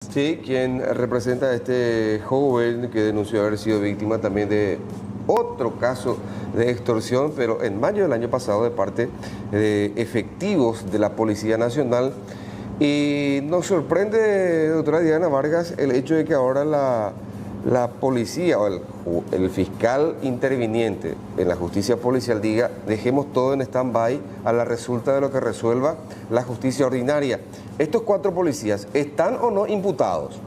Sí, quien representa a este joven que denunció haber sido víctima también de otro caso de extorsión, pero en mayo del año pasado de parte de efectivos de la Policía Nacional. Y nos sorprende, doctora Diana Vargas, el hecho de que ahora la policía o el fiscal interviniente en la justicia policial diga: dejemos todo en stand-by a la resulta de lo que resuelva la justicia ordinaria. ¿Estos 4 policías están o no imputados?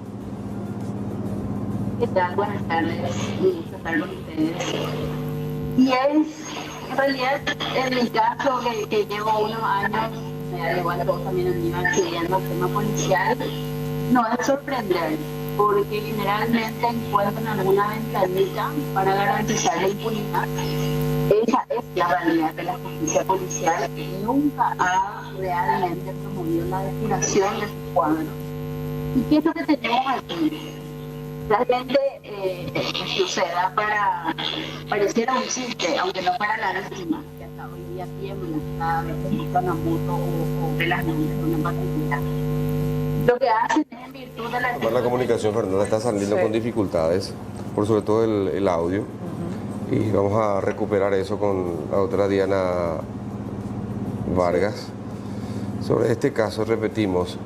¿Qué tal? Buenas tardes. Un gusto estar con ustedes. Y en realidad, en mi caso, que llevo unos años, al igual que vos también andan estudiando el tema policial, no es sorprendente, porque generalmente encuentran alguna ventanita para garantizar la impunidad. Esa es la realidad de la justicia policial, que nunca ha realmente promovido la depuración de su cuadro. ¿Y qué es lo que tenemos aquí? Realmente se da para pareciera un chiste, aunque no para la víctima, que hasta hoy día tiembla cada vez que buscan a moto o ve las nubes de una patrulla. Lo que hacen es en virtud de la comunicación, Fernanda, está saliendo con dificultades, por sobre todo el audio. Y vamos a recuperar eso con la doctora Diana Vargas. Sobre este caso, repetimos,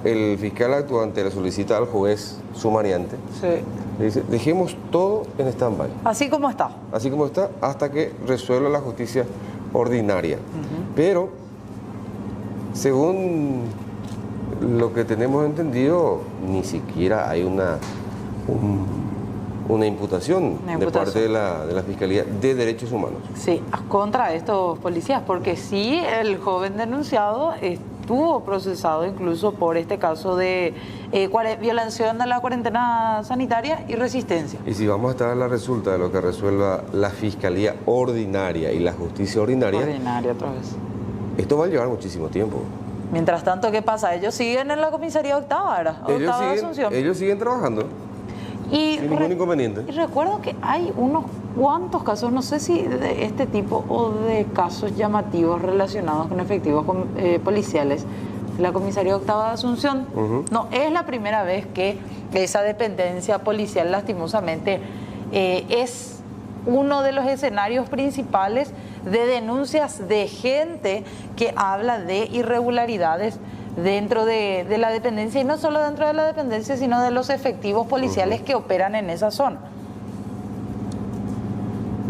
el fiscal actuante le solicita al juez sumariante, le dice: dejemos todo en stand-by. Así como está. Así como está, hasta que resuelva la justicia ordinaria. Pero, según lo que tenemos entendido, ni siquiera hay una imputación de parte de la Fiscalía de Derechos Humanos. Sí, contra estos policías, porque sí, el joven denunciado estuvo procesado incluso por este caso de violación a la cuarentena sanitaria y resistencia. Y si vamos a estar a la resulta de lo que resuelva la Fiscalía ordinaria y la justicia ordinaria, otra vez, esto va a llevar muchísimo tiempo. Mientras tanto, ¿qué pasa? Ellos siguen en la comisaría octava de Asunción. Ellos siguen trabajando. Sin ningún inconveniente. Y recuerdo que hay unos cuantos casos, no sé si de este tipo o de casos llamativos relacionados con efectivos policiales de la comisaría octava de Asunción. No es la primera vez que esa dependencia policial, lastimosamente, es uno de los escenarios principales de denuncias de gente que habla de irregularidades dentro de la dependencia, y no solo dentro de la dependencia, sino de los efectivos policiales que operan en esa zona.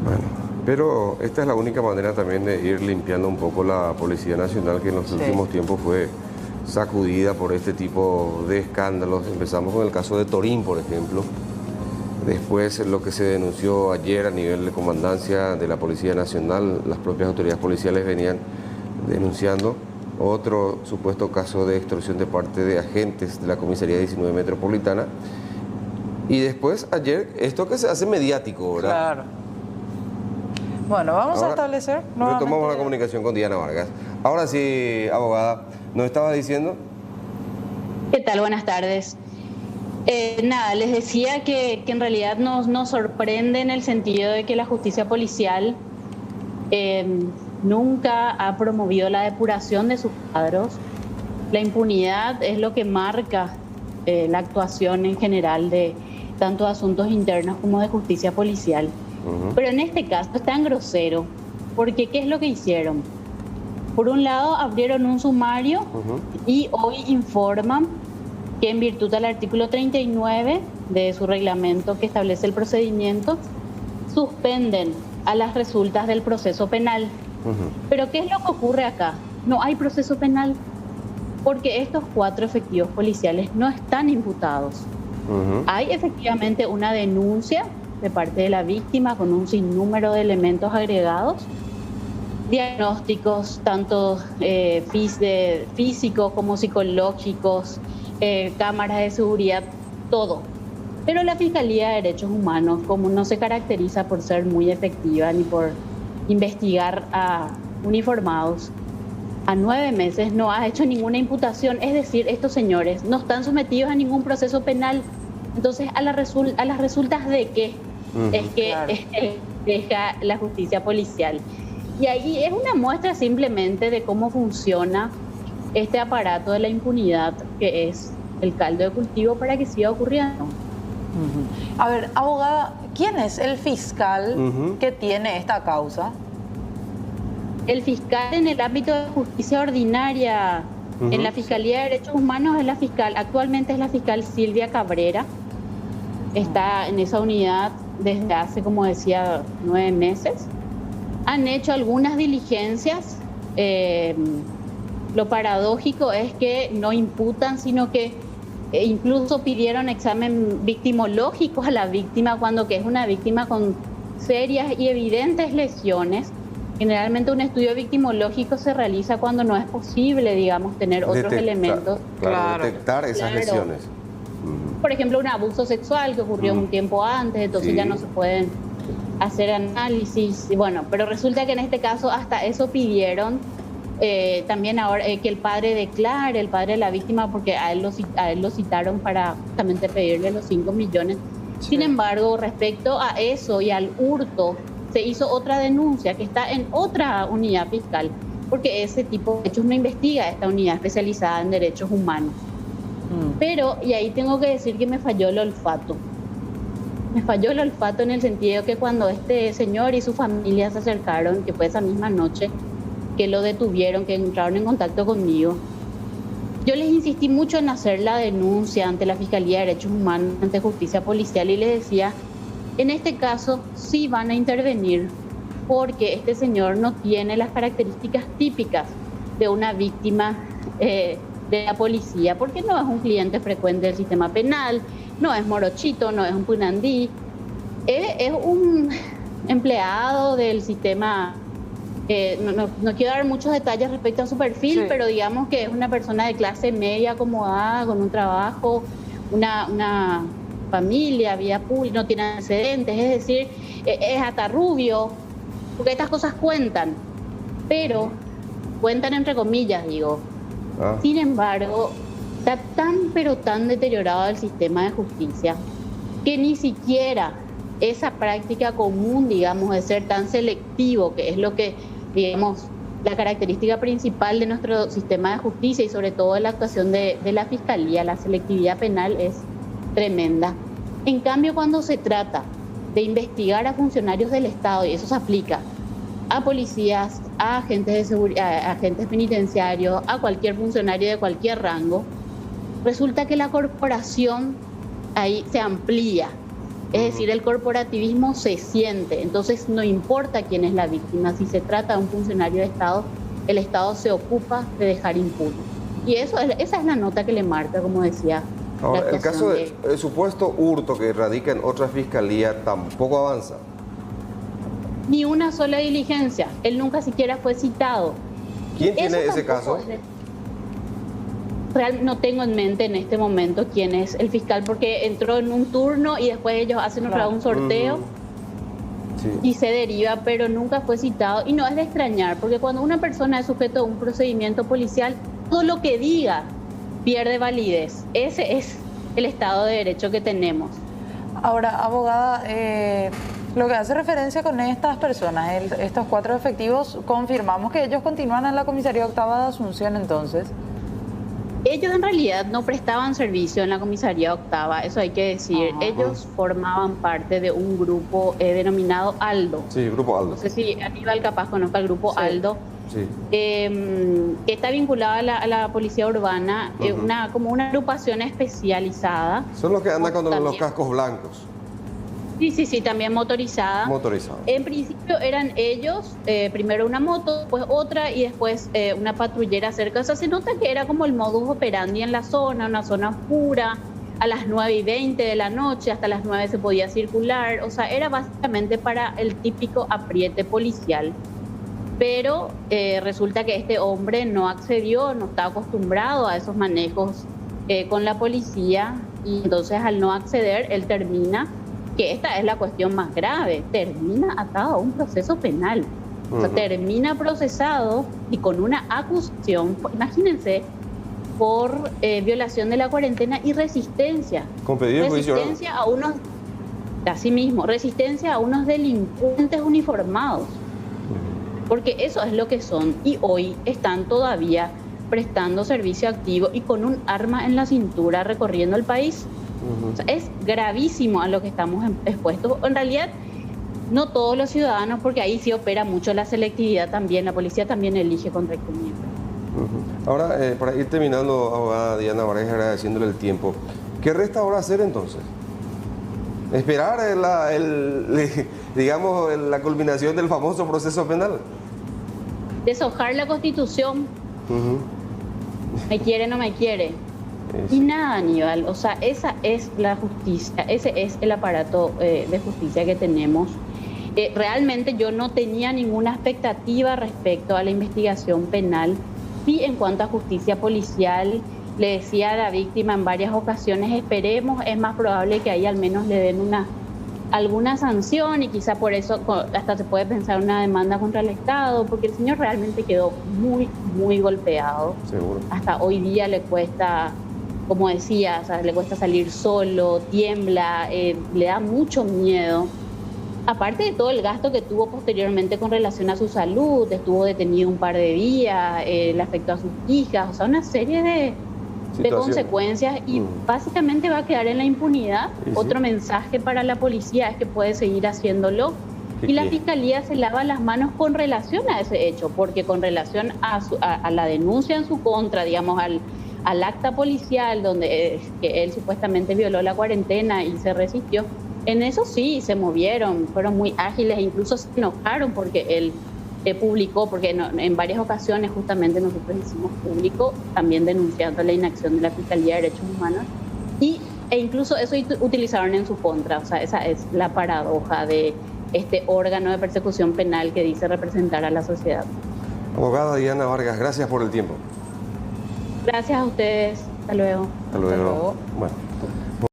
Bueno, pero esta es la única manera también de ir limpiando un poco la Policía Nacional, que en los últimos tiempos fue sacudida por este tipo de escándalos. Empezamos con el caso de Torín, por ejemplo. Después, lo que se denunció ayer a nivel de comandancia de la Policía Nacional, las propias autoridades policiales venían denunciando otro supuesto caso de extorsión de parte de agentes de la Comisaría 19 Metropolitana. Y después, ayer, esto que se hace mediático, ¿verdad? Claro. Bueno, vamos a establecer nuevamente. Retomamos la comunicación con Diana Vargas. Ahora sí, abogada, ¿nos estaba diciendo? ¿Qué tal? Buenas tardes. Nada, les decía que en realidad nos sorprende en el sentido de que la justicia policial nunca ha promovido la depuración de sus cuadros. La impunidad es lo que marca la actuación en general de tanto de asuntos internos como de justicia policial. Pero en este caso es tan grosero, porque ¿qué es lo que hicieron? Por un lado, abrieron un sumario y hoy informan que en virtud del artículo 39 de su reglamento que establece el procedimiento, suspenden a las resultas del proceso penal. Pero ¿qué es lo que ocurre acá? No hay proceso penal, porque estos 4 efectivos policiales no están imputados. Hay efectivamente una denuncia de parte de la víctima con un sinnúmero de elementos agregados, diagnósticos tanto físicos como psicológicos, cámaras de seguridad, todo. Pero la Fiscalía de Derechos Humanos, como no se caracteriza por ser muy efectiva ni por investigar a uniformados, a 9 meses no ha hecho ninguna imputación. Es decir, estos señores no están sometidos a ningún proceso penal. Entonces, a las resultas de qué es que deja la justicia policial. Y ahí es una muestra simplemente de cómo funciona este aparato de la impunidad, que es el caldo de cultivo para que siga ocurriendo. A ver, abogada, ¿quién es el fiscal que tiene esta causa? El fiscal en el ámbito de justicia ordinaria, en la Fiscalía de Derechos Humanos, es la fiscal, actualmente es la fiscal Silvia Cabrera. Está en esa unidad desde hace, como decía, 9 meses. Han hecho algunas diligencias. Lo paradójico es que no imputan, sino que incluso pidieron examen victimológico a la víctima, cuando que es una víctima con serias y evidentes lesiones. Generalmente un estudio victimológico se realiza cuando no es posible, digamos, tener otros elementos. Claro, detectar esas lesiones. Por ejemplo, un abuso sexual que ocurrió un tiempo antes, entonces ya no se pueden hacer análisis. Y bueno, pero resulta que en este caso hasta eso pidieron. También ahora que el padre declare, el padre de la víctima, porque a él lo citaron para justamente pedirle los 5 millones. Sí. Sin embargo, respecto a eso y al hurto, se hizo otra denuncia que está en otra unidad fiscal, porque ese tipo de hechos no investiga esta unidad especializada en derechos humanos. Pero, y ahí tengo que decir que me falló el olfato. Me falló el olfato en el sentido que cuando este señor y su familia se acercaron, que fue esa misma noche, que lo detuvieron, que entraron en contacto conmigo, yo les insistí mucho en hacer la denuncia ante la Fiscalía de Derechos Humanos, ante Justicia Policial, y les decía, en este caso sí van a intervenir, porque este señor no tiene las características típicas de una víctima de la policía, porque no es un cliente frecuente del sistema penal, no es morochito, no es un punandí, es un empleado del sistema. No quiero dar muchos detalles respecto a su perfil, pero digamos que es una persona de clase media acomodada, con un trabajo, una familia, vida pública, no tiene antecedentes, es decir, es hasta rubio, porque estas cosas cuentan, pero cuentan entre comillas, digo. Sin embargo, está tan pero tan deteriorado el sistema de justicia que ni siquiera esa práctica común, digamos, de ser tan selectivo, que es lo que, digamos, la característica principal de nuestro sistema de justicia y sobre todo de la actuación de la Fiscalía, la selectividad penal es tremenda. En cambio, cuando se trata de investigar a funcionarios del Estado, y eso se aplica a policías, a agentes de seguridad, a agentes penitenciarios, a cualquier funcionario de cualquier rango, resulta que la corporación ahí se amplía. Es decir, el corporativismo se siente, entonces no importa quién es la víctima, si se trata de un funcionario de Estado, el Estado se ocupa de dejar impune. Y esa es la nota que le marca, como decía. Ahora, el caso del supuesto hurto que radica en otra fiscalía tampoco avanza. Ni una sola diligencia, él nunca siquiera fue citado. ¿Quién tiene ese caso? No tengo en mente en este momento quién es el fiscal, porque entró en un turno y después ellos hacen un sorteo y se deriva, pero nunca fue citado. Y no es de extrañar, porque cuando una persona es sujeto a un procedimiento policial, todo lo que diga pierde validez. Ese es el Estado de Derecho que tenemos. Ahora, abogada, lo que hace referencia con estas personas, estos 4 efectivos, confirmamos que ellos continúan en la Comisaría Octava de Asunción, entonces. Ellos en realidad no prestaban servicio en la Comisaría Octava, eso hay que decir. Ellos formaban parte de un grupo denominado Aldo. Sí, Grupo Aldo. No sé si Aníbal capaz conozca el Grupo Aldo. Sí. Está vinculado a la Policía Urbana, como una agrupación especializada. Son los que andan con los cascos blancos. Sí, también motorizada. En principio eran ellos, primero una moto, después otra y después una patrullera cerca. O sea, se nota que era como el modus operandi en la zona, una zona oscura. A las 9:20 de la noche, hasta las 9 se podía circular. O sea, era básicamente para el típico apriete policial. Pero resulta que este hombre no accedió, no está acostumbrado a esos manejos con la policía. Y entonces al no acceder, él termina, que esta es la cuestión más grave, termina atado a un proceso penal. O sea, termina procesado y con una acusación, imagínense, por violación de la cuarentena y resistencia. Con pedido de juicio. Resistencia a unos, así mismo, resistencia a unos delincuentes uniformados. Porque eso es lo que son y hoy están todavía prestando servicio activo y con un arma en la cintura recorriendo el país. O sea, es gravísimo a lo que estamos expuestos. En realidad, no todos los ciudadanos, porque ahí sí opera mucho la selectividad también, la policía también elige contra quién ir. Ahora, para ir terminando, abogada Diana Vargas, agradeciéndole el tiempo, ¿qué resta ahora hacer entonces? ¿Esperar digamos, la culminación del famoso proceso penal? Deshojar la Constitución. Me quiere, no me quiere. Sí. Y nada, Aníbal. O sea, esa es la justicia, ese es el aparato de justicia que tenemos. Realmente yo no tenía ninguna expectativa respecto a la investigación penal. Sí, en cuanto a justicia policial, le decía a la víctima en varias ocasiones, esperemos, es más probable que ahí al menos le den alguna sanción, y quizá por eso hasta se puede pensar una demanda contra el Estado, porque el señor realmente quedó muy, muy golpeado. Seguro. Hasta hoy día le cuesta, como decía, o sea, le cuesta salir solo, tiembla, le da mucho miedo. Aparte de todo el gasto que tuvo posteriormente con relación a su salud, estuvo detenido un par de días, le afectó a sus hijas, o sea, una serie de consecuencias, y básicamente va a quedar en la impunidad. Sí. Otro mensaje para la policía es que puede seguir haciéndolo, y la Fiscalía se lava las manos con relación a ese hecho, porque con relación a la denuncia en su contra, digamos, al acta policial donde que él supuestamente violó la cuarentena y se resistió, en eso sí se movieron, fueron muy ágiles, e incluso se enojaron porque él publicó, porque en varias ocasiones justamente nosotros hicimos público también denunciando la inacción de la Fiscalía de Derechos Humanos, e incluso eso utilizaron en su contra. O sea, esa es la paradoja de este órgano de persecución penal que dice representar a la sociedad. Abogada Diana Vargas, gracias por el tiempo. Gracias a ustedes. Hasta luego. Hasta luego. Hasta luego. Bueno.